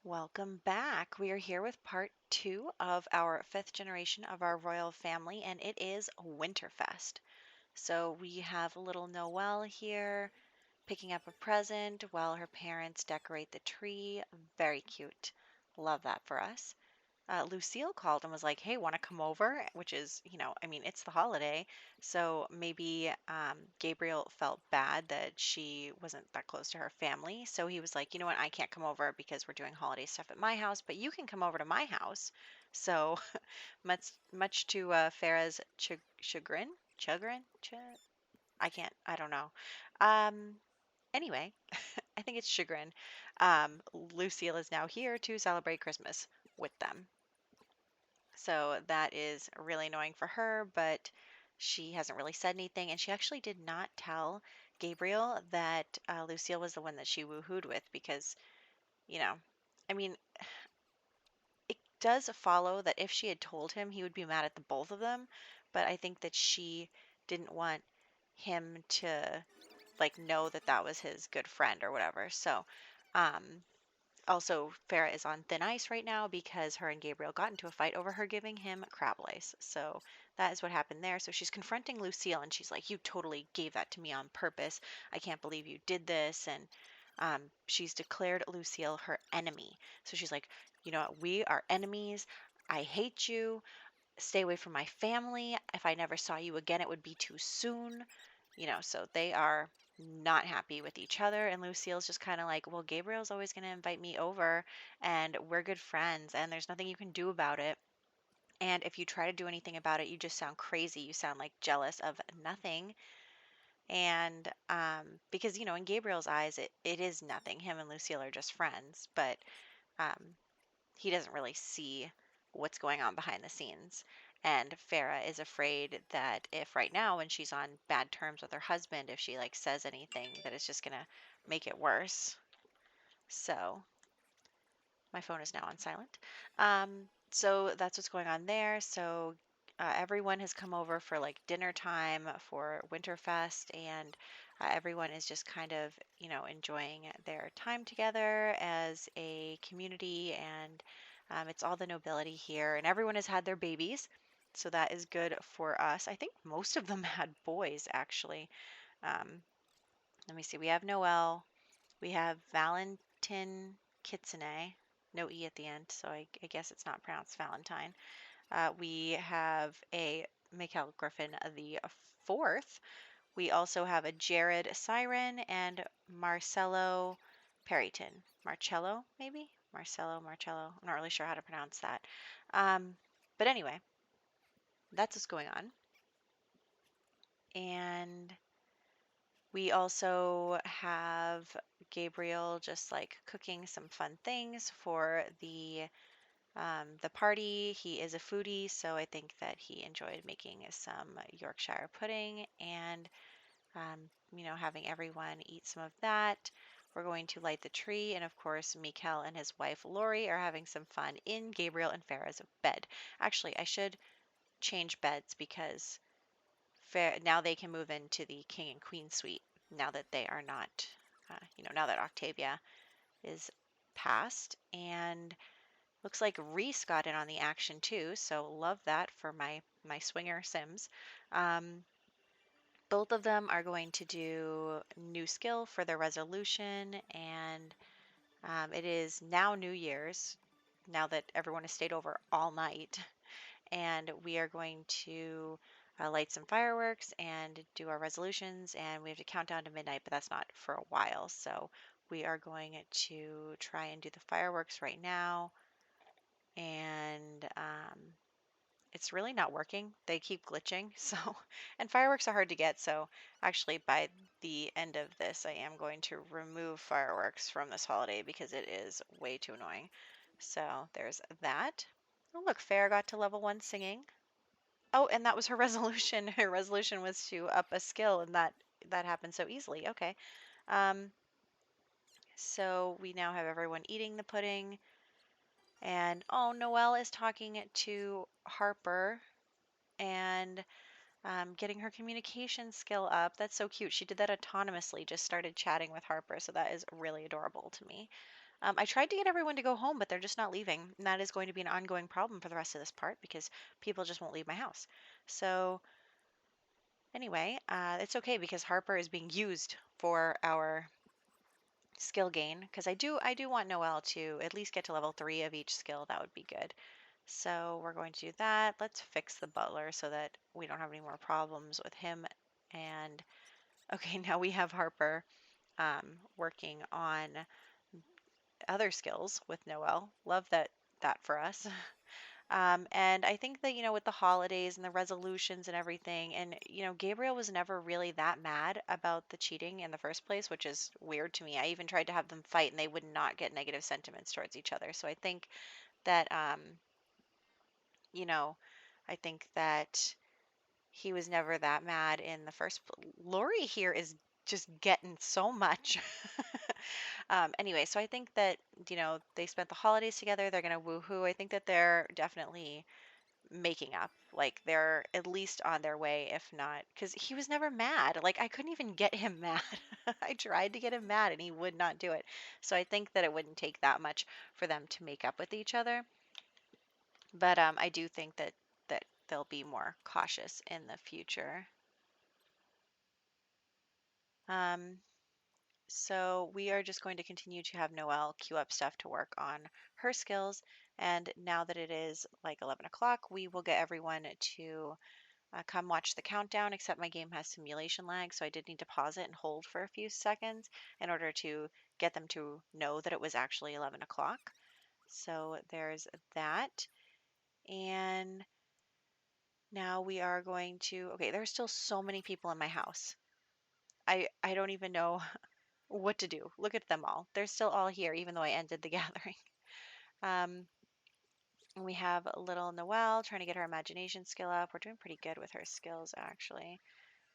Welcome back. We are here with part two of our fifth generation of our royal family, and it is Winterfest. So we have little Noelle here picking up a present while her parents decorate the tree. Very cute. Love that for us. Lucille called and was like, "Hey, want to come over?" Which is, it's the holiday. So maybe Gabriel felt bad that she wasn't that close to her family. So he was like, "You know what? I can't come over because we're doing holiday stuff at my house, but you can come over to my house." So much to Farah's chagrin? I don't know. Um, anyway, I think it's chagrin. Lucille is now here to celebrate Christmas with them. So that is really annoying for her, but she hasn't really said anything. And she actually did not tell Gabriel that Lucille was the one that she woohooed with because, you know, I mean, it does follow that if she had told him, he would be mad at the both of them. But I think that she didn't want him to like know that that was his good friend or whatever. So, um, also, Farah is on thin ice right now because her and Gabriel got into a fight over her giving him crab lice. So that is what happened there. So she's confronting Lucille and she's like, "You totally gave that to me on purpose. I can't believe you did this." And she's declared Lucille her enemy. So she's like, "You know what? We are enemies. I hate you. Stay away from my family. If I never saw you again, it would be too soon." So they are not happy with each other. And Lucille's just kind of like, "Well, Gabriel's always going to invite me over, and we're good friends, and there's nothing you can do about it. And if you try to do anything about it, you just sound crazy. You sound like jealous of nothing." And because, in Gabriel's eyes, it is nothing. Him and Lucille are just friends, but um, he doesn't really see what's going on behind the scenes. And Farah is afraid that if right now, when she's on bad terms with her husband, if she like says anything, that it's just gonna make it worse. So my phone is now on silent. So that's what's going on there. So everyone has come over for like dinner time for Winterfest, and everyone is just kind of, enjoying their time together as a community. And it's all the nobility here, and everyone has had their babies. So that is good for us. I think most of them had boys, actually. Um, Let me see. We have Noel. We have Valentin Kitsune. No E at the end, so I guess it's not pronounced Valentine. We have a Michael Griffin the fourth. We also have a Jared Siren and Marcello Perryton. Marcello, maybe? Marcello. I'm not really sure how to pronounce that. Um, but anyway, that's what's going on. And we also have Gabriel just like cooking some fun things for the party. He is a foodie, so I think that he enjoyed making some Yorkshire pudding and having everyone eat some of that. We're going to light the tree, and of course, Mikkel and his wife Lori are having some fun in Gabriel and Farah's bed. Actually, I should change beds because now they can move into the king and queen suite now that they are not, now that Octavia is passed. And looks like Reese got in on the action too, so love that for my swinger Sims. Um, Both of them are going to do new skill for their resolution, and it is now New Year's, now that everyone has stayed over all night, and we are going to light some fireworks and do our resolutions, and we have to count down to midnight, but that's not for a while, so we are going to try and do the fireworks right now, and it's really not working. They keep glitching. So, and fireworks are hard to get. So, actually, by the end of this, I am going to remove fireworks from this holiday because it is way too annoying. So, there's that. Oh, look, Fair got to level 1 singing. Oh, and that was her resolution. Her resolution was to up a skill, and that happened so easily. Okay. Um, so we now have everyone eating the pudding. And oh, Noelle is talking to Harper and getting her communication skill up. That's so cute. She did that autonomously, just started chatting with Harper, so that is really adorable to me. I tried to get everyone to go home, but they're just not leaving. And that is going to be an ongoing problem for the rest of this part because people just won't leave my house. So anyway, it's okay because Harper is being used for our skill gain because I do want Noelle to at least get to level 3 of each skill. That would be good. So we're going to do that. Let's fix the butler so that we don't have any more problems with him. And okay, now we have Harper working on other skills with Noelle. Love that for us. And I think that, with the holidays and the resolutions and everything, and, Gabriel was never really that mad about the cheating in the first place, which is weird to me. I even tried to have them fight and they would not get negative sentiments towards each other. So I think that, you know, I think that he was never that mad in the Lori here is just getting so much. Anyway, so I think that, they spent the holidays together. They're going to woohoo. I think that they're definitely making up. Like they're at least on their way, if not, because he was never mad. Like I couldn't even get him mad. I tried to get him mad and he would not do it. So I think that it wouldn't take that much for them to make up with each other. But I do think that they'll be more cautious in the future. Um, so we are just going to continue to have Noelle queue up stuff to work on her skills. And now that it is like 11 o'clock, we will get everyone to come watch the countdown, except my game has simulation lag, so I did need to pause it and hold for a few seconds in order to get them to know that it was actually 11 o'clock. So there's that. And now we are going to, okay, there's still so many people in my house. I don't even know what to do. Look at them all. They're still all here, even though I ended the gathering. Um, and we have little Noelle trying to get her imagination skill up. We're doing pretty good with her skills, actually.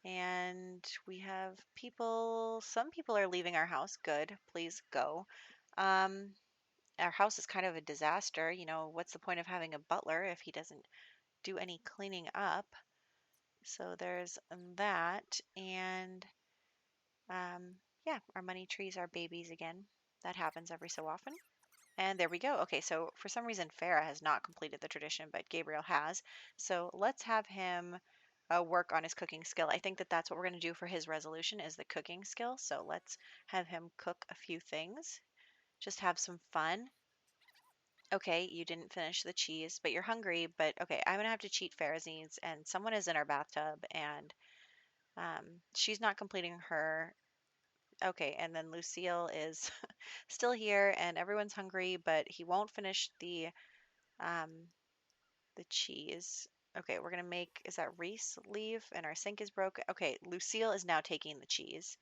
And we have some people are leaving our house. Good, please go. Um, our house is kind of a disaster. What's the point of having a butler if he doesn't do any cleaning up? So there's that. And um, yeah, our money trees are babies again. That happens every so often. And there we go. Okay, so for some reason, Farah has not completed the tradition, but Gabriel has. So let's have him work on his cooking skill. I think that that's what we're going to do for his resolution is the cooking skill. So let's have him cook a few things. Just have some fun. Okay, you didn't finish the cheese, but you're hungry. But okay, I'm going to have to cheat Farah's needs, and someone is in our bathtub, and she's not completing her. Okay, and then Lucille is still here, and everyone's hungry, but he won't finish um, the cheese. Okay, we're gonna make, is that Reese leave and our sink is broken? Okay, Lucille is now taking the cheese.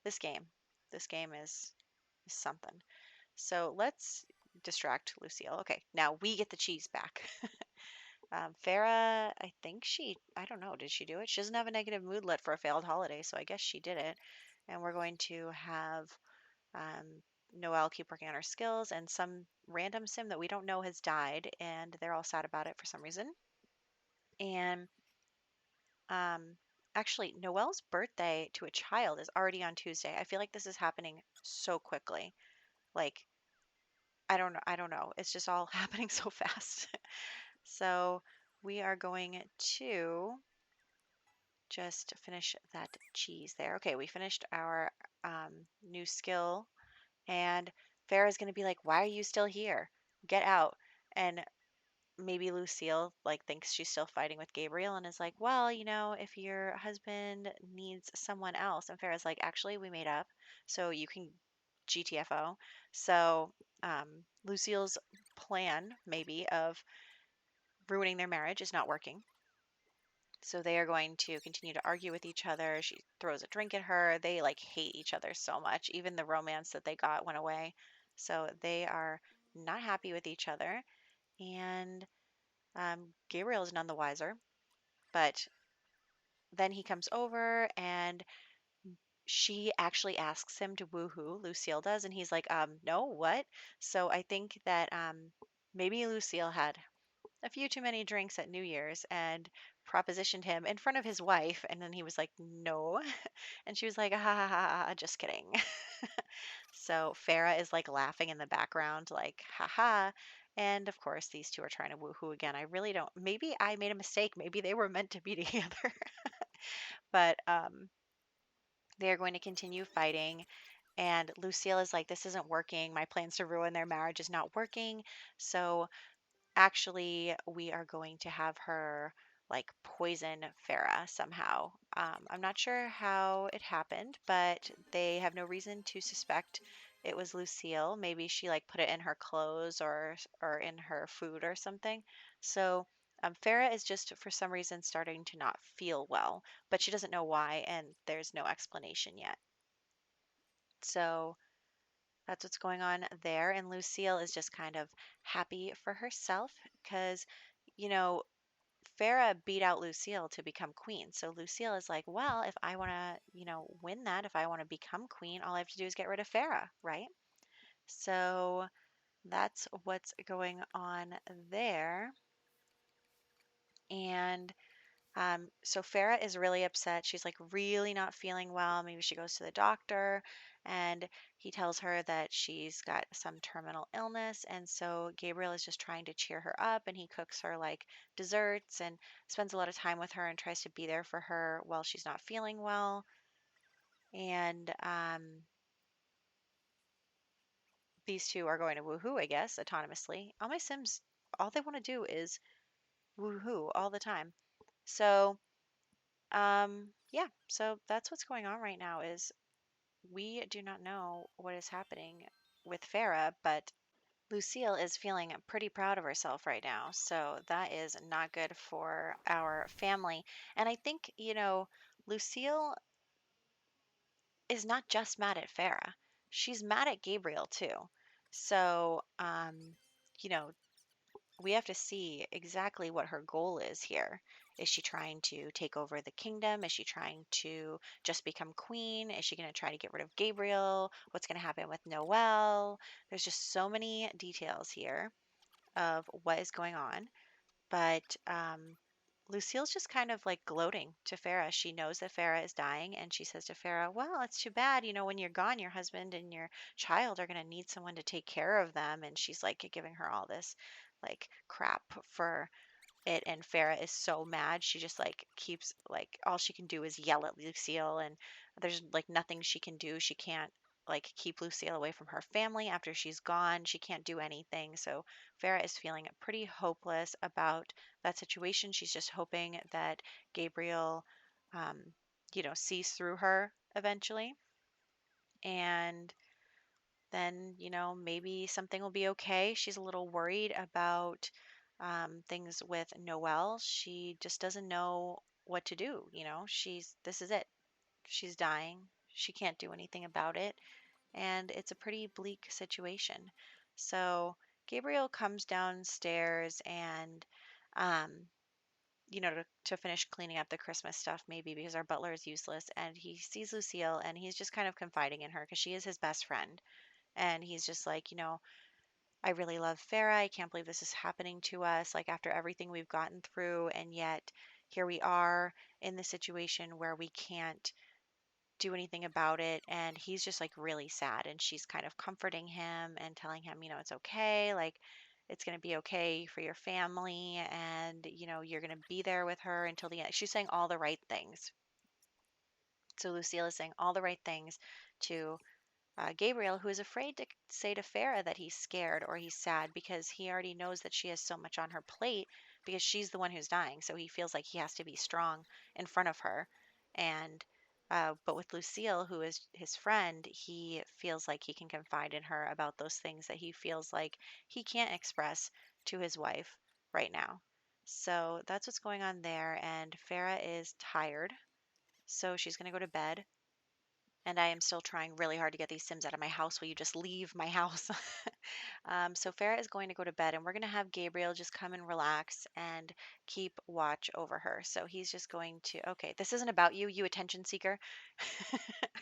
This game, this game is something. So let's distract Lucille. Okay, now we get the cheese back. Farah, I think I don't know, did she do it? She doesn't have a negative moodlet for a failed holiday, so I guess she did it. And we're going to have um, Noelle keep working on her skills, and some random sim that we don't know has died, and they're all sad about it for some reason. And um, actually, Noelle's birthday to a child is already on Tuesday. I feel like this is happening so quickly. Like, I don't know. It's just all happening so fast. So we are going to just finish that cheese there. Okay, we finished our new skill, and Farah's going to be like, "Why are you still here? Get out!" And maybe Lucille like thinks she's still fighting with Gabriel and is like, well, if your husband needs someone else, and Farrah's like, actually, we made up, so you can GTFO. So Lucille's plan, maybe, of ruining their marriage is not working. So they are going to continue to argue with each other. She throws a drink at her. They like hate each other so much. Even the romance that they got went away. So they are not happy with each other. And Gabriel is none the wiser, but then he comes over and she actually asks him to woohoo, Lucille does, and he's like, no, what? So I think that maybe Lucille had a few too many drinks at New Year's and propositioned him in front of his wife, and then he was like, no. And she was like, ha ha ha, ha, just kidding. So Farah is like laughing in the background, like, haha. And of course, these two are trying to woohoo again. I really don't, maybe I made a mistake. Maybe they were meant to be together. But they're going to continue fighting. And Lucille is like, this isn't working. My plans to ruin their marriage is not working. So actually, we are going to have her like poison Farah somehow. I'm not sure how it happened, but they have no reason to suspect it was Lucille. Maybe she like put it in her clothes or in her food or something. So Farah is just for some reason starting to not feel well, but she doesn't know why, and there's no explanation yet. So that's what's going on there. And Lucille is just kind of happy for herself because, you know, Farah beat out Lucille to become queen. So Lucille is like, well, if I want to, win that, if I want to become queen, all I have to do is get rid of Farah, right? So that's what's going on there. And so Farah is really upset. She's like really not feeling well. Maybe she goes to the doctor, and he tells her that she's got some terminal illness. And so Gabriel is just trying to cheer her up, and he cooks her like desserts and spends a lot of time with her and tries to be there for her while she's not feeling well. And these two are going to woohoo, I guess, autonomously. All my Sims, all they want to do is woohoo all the time. So, yeah, so that's what's going on right now is we do not know what is happening with Farah, but Lucille is feeling pretty proud of herself right now. So that is not good for our family. And I think, Lucille is not just mad at Farah. She's mad at Gabriel too. So, you know, we have to see exactly what her goal is here. Is she trying to take over the kingdom? Is she trying to just become queen? Is she going to try to get rid of Gabriel? What's going to happen with Noelle? There's just so many details here of what is going on. But Lucille's just kind of like gloating to Farah. She knows that Farah is dying, and she says to Farah, well, it's too bad. When you're gone, your husband and your child are going to need someone to take care of them. And she's like giving her all this like crap for it. And Farah is so mad. She just like keeps like all she can do is yell at Lucille, and there's like nothing she can do. She can't like keep Lucille away from her family after she's gone. She can't do anything. So Farah is feeling pretty hopeless about that situation. She's just hoping that Gabriel, um, sees through her eventually. And then, maybe something will be okay. She's a little worried about things with Noelle. She just doesn't know what to do. This is it. She's dying. She can't do anything about it. And it's a pretty bleak situation. So Gabriel comes downstairs and, um, to finish cleaning up the Christmas stuff, maybe because our butler is useless. And he sees Lucille and he's just kind of confiding in her because she is his best friend. And he's just like, I really love Farah. I can't believe this is happening to us, like after everything we've gotten through. And yet here we are in the situation where we can't do anything about it. And he's just like really sad. And she's kind of comforting him and telling him, it's okay. Like, it's going to be okay for your family. And, you're going to be there with her until the end. She's saying all the right things. So Lucille is saying all the right things to Gabriel, who is afraid to say to Farah that he's scared or he's sad because he already knows that she has so much on her plate because she's the one who's dying. So he feels like he has to be strong in front of her. And but with Lucille, who is his friend, he feels like he can confide in her about those things that he feels like he can't express to his wife right now. So that's what's going on there. And Farah is tired, so she's going to go to bed, and I am still trying really hard to get these Sims out of my house. Will you just leave my house? So Farah is going to go to bed, and we're going to have Gabriel just come and relax and keep watch over her. So he's just going to, okay, this isn't about you, you attention seeker.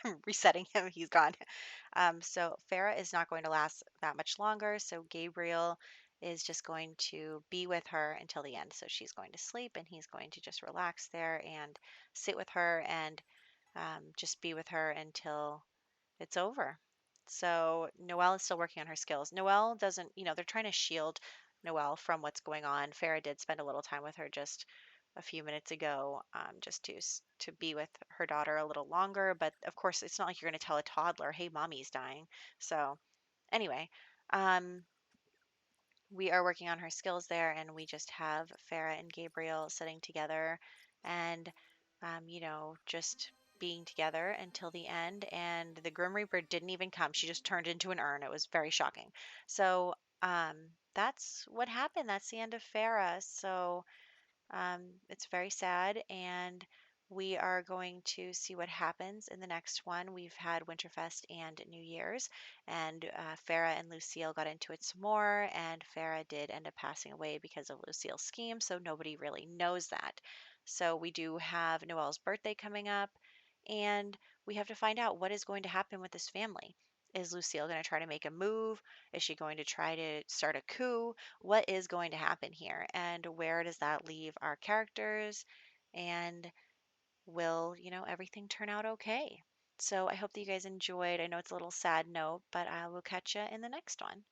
I'm resetting him. He's gone. So Farah is not going to last that much longer. So Gabriel is just going to be with her until the end. So she's going to sleep, and he's going to just relax there and sit with her and just be with her until it's over. So Noelle is still working on her skills. Noelle doesn't, they're trying to shield Noelle from what's going on. Farah did spend a little time with her just a few minutes ago, just to be with her daughter a little longer. But of course, it's not like you're going to tell a toddler, "Hey, mommy's dying." So anyway, um, we are working on her skills there, and we just have Farah and Gabriel sitting together and, just being together until the end. And the Grim Reaper didn't even come. She just turned into an urn. It was very shocking. So, that's what happened. That's the end of Farah. So, it's very sad, and we are going to see what happens in the next one. We've had Winterfest and New Year's, and Farah and Lucille got into it some more, and Farah did end up passing away because of Lucille's scheme, so nobody really knows that. So we do have Noelle's birthday coming up, and we have to find out what is going to happen with this family. Is Lucille going to try to make a move? Is she going to try to start a coup? What is going to happen here, and where does that leave our characters, and will, everything turn out okay? So I hope that you guys enjoyed. I know it's a little sad note, but I will catch you in the next one.